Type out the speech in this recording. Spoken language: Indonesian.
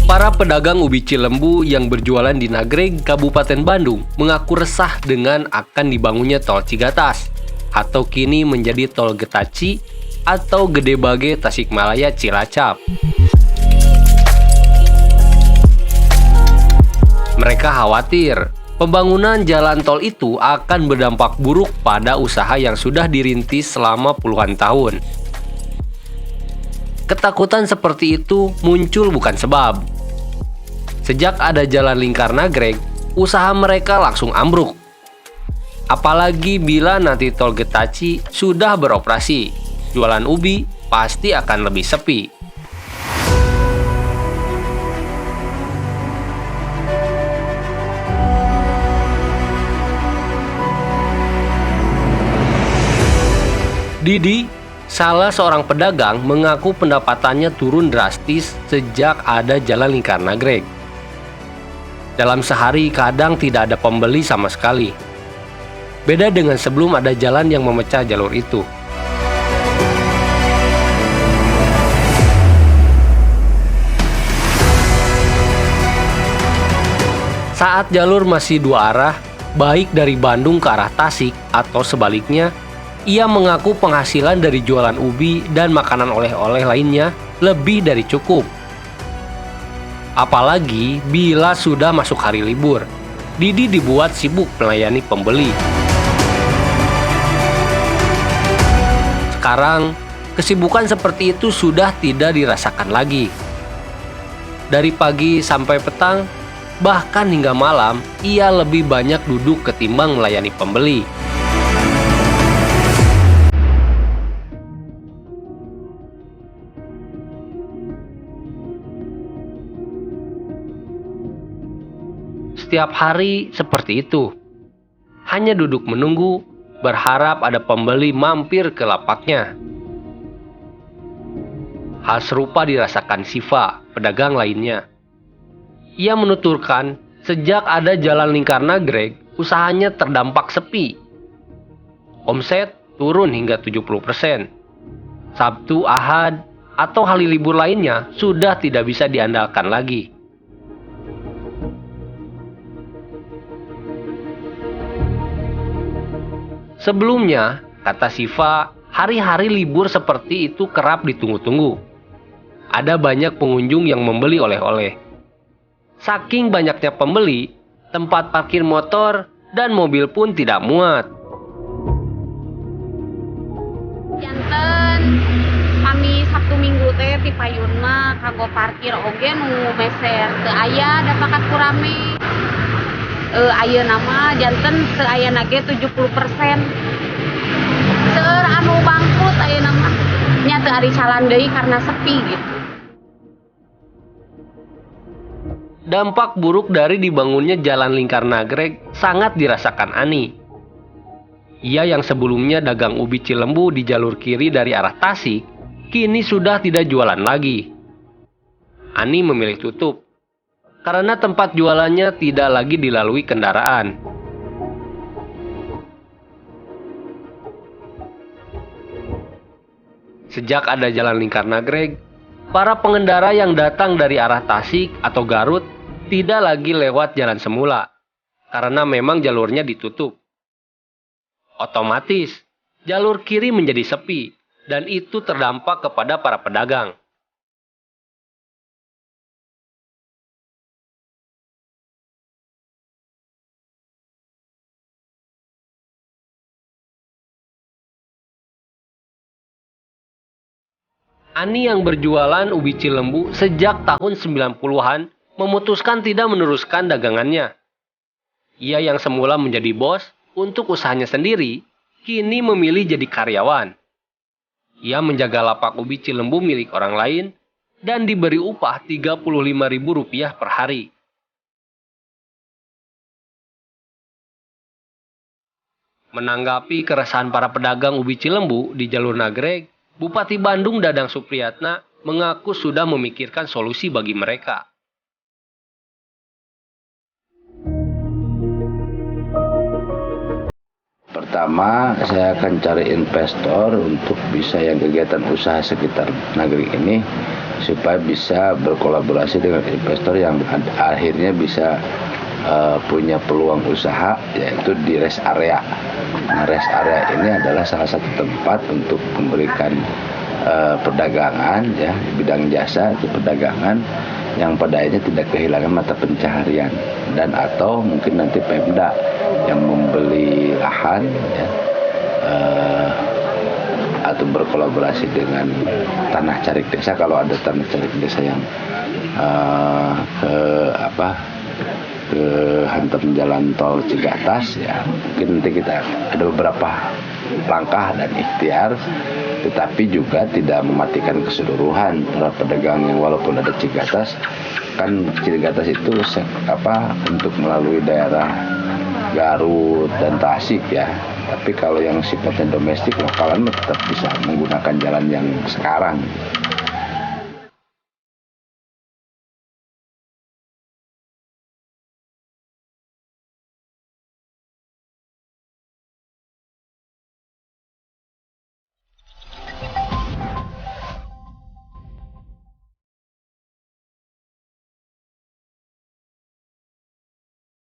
Para pedagang ubi Cilembu yang berjualan di Nagreg, Kabupaten Bandung, mengaku resah dengan akan dibangunnya tol Cigatas, atau kini menjadi tol Getaci atau Gede Bage Tasikmalaya Cilacap. Mereka khawatir pembangunan jalan tol itu akan berdampak buruk pada usaha yang sudah dirintis selama puluhan tahun. Ketakutan seperti itu muncul bukan sebab. Sejak ada jalan lingkar Nagreg, usaha mereka langsung ambruk. Apalagi bila nanti tol Getaci sudah beroperasi, jualan ubi pasti akan lebih sepi. Didi, salah seorang pedagang, mengaku pendapatannya turun drastis sejak ada jalan lingkar Nagreg. Dalam sehari kadang tidak ada pembeli sama sekali. Beda dengan sebelum ada jalan yang memecah jalur itu. Saat jalur masih dua arah, baik dari Bandung ke arah Tasik atau sebaliknya, ia mengaku penghasilan dari jualan ubi dan makanan oleh-oleh lainnya lebih dari cukup. Apalagi bila sudah masuk hari libur, Didi dibuat sibuk melayani pembeli. Sekarang, kesibukan seperti itu sudah tidak dirasakan lagi. Dari pagi sampai petang, bahkan hingga malam, ia lebih banyak duduk ketimbang melayani pembeli. Setiap hari seperti itu. Hanya duduk menunggu, berharap ada pembeli mampir ke lapaknya. Hal serupa dirasakan Siva, pedagang lainnya. Ia menuturkan, sejak ada jalan lingkar Nagreg, usahanya terdampak sepi. Omset turun hingga 70%. Sabtu, Ahad, atau hari libur lainnya sudah tidak bisa diandalkan lagi. Sebelumnya, kata Siva, hari-hari libur seperti itu kerap ditunggu-tunggu. Ada banyak pengunjung yang membeli oleh-oleh. Saking banyaknya pembeli, tempat parkir motor dan mobil pun tidak muat. Janten kami Sabtu Minggu teh ti payunna kanggo parkir oge nu meser teu aya da pakat kurame. Ayeuna mah janten teu aya nage 70%. Seueur anu bangkrut ayeuna mah nya teu ari salan deui karena sepi gitu. Dampak buruk dari dibangunnya jalan lingkar Nagreg sangat dirasakan Ani. Ia yang sebelumnya dagang ubi Cilembu di jalur kiri dari arah Tasik, kini sudah tidak jualan lagi. Ani memilih tutup karena tempat jualannya tidak lagi dilalui kendaraan. Sejak ada jalan lingkar Nagreg, para pengendara yang datang dari arah Tasik atau Garut tidak lagi lewat jalan semula, karena memang jalurnya ditutup. Otomatis, jalur kiri menjadi sepi, dan itu terdampak kepada para pedagang. Ani yang berjualan ubi Cilembu sejak tahun 90-an memutuskan tidak meneruskan dagangannya. Ia yang semula menjadi bos untuk usahanya sendiri, kini memilih jadi karyawan. Ia menjaga lapak ubi Cilembu milik orang lain dan diberi upah Rp35.000 per hari. Menanggapi keresahan para pedagang ubi Cilembu di jalur Nagreg, Bupati Bandung Dadang Supriyatna mengaku sudah memikirkan solusi bagi mereka. Pertama, saya akan cari investor untuk bisa yang kegiatan usaha sekitar negeri ini supaya bisa berkolaborasi dengan investor yang akhirnya bisa punya peluang usaha, yaitu di rest area. Nah, rest area ini adalah salah satu tempat untuk memberikan perdagangan, ya, bidang jasa itu perdagangan yang pada akhirnya tidak kehilangan mata pencaharian, dan atau mungkin nanti Pemda yang membeli lahan, ya, atau berkolaborasi dengan Tanah Carik Desa kalau ada Tanah Carik Desa yang ke hantam jalan tol Cigatas, ya mungkin nanti kita ada beberapa langkah dan ikhtiar, tetapi juga tidak mematikan keseluruhan para pedagang yang walaupun ada Cigatas, kan Cigatas itu untuk melalui daerah Garut dan Tasik, ya. Tapi kalau yang sifatnya domestik lokalan tetap bisa menggunakan jalan yang sekarang.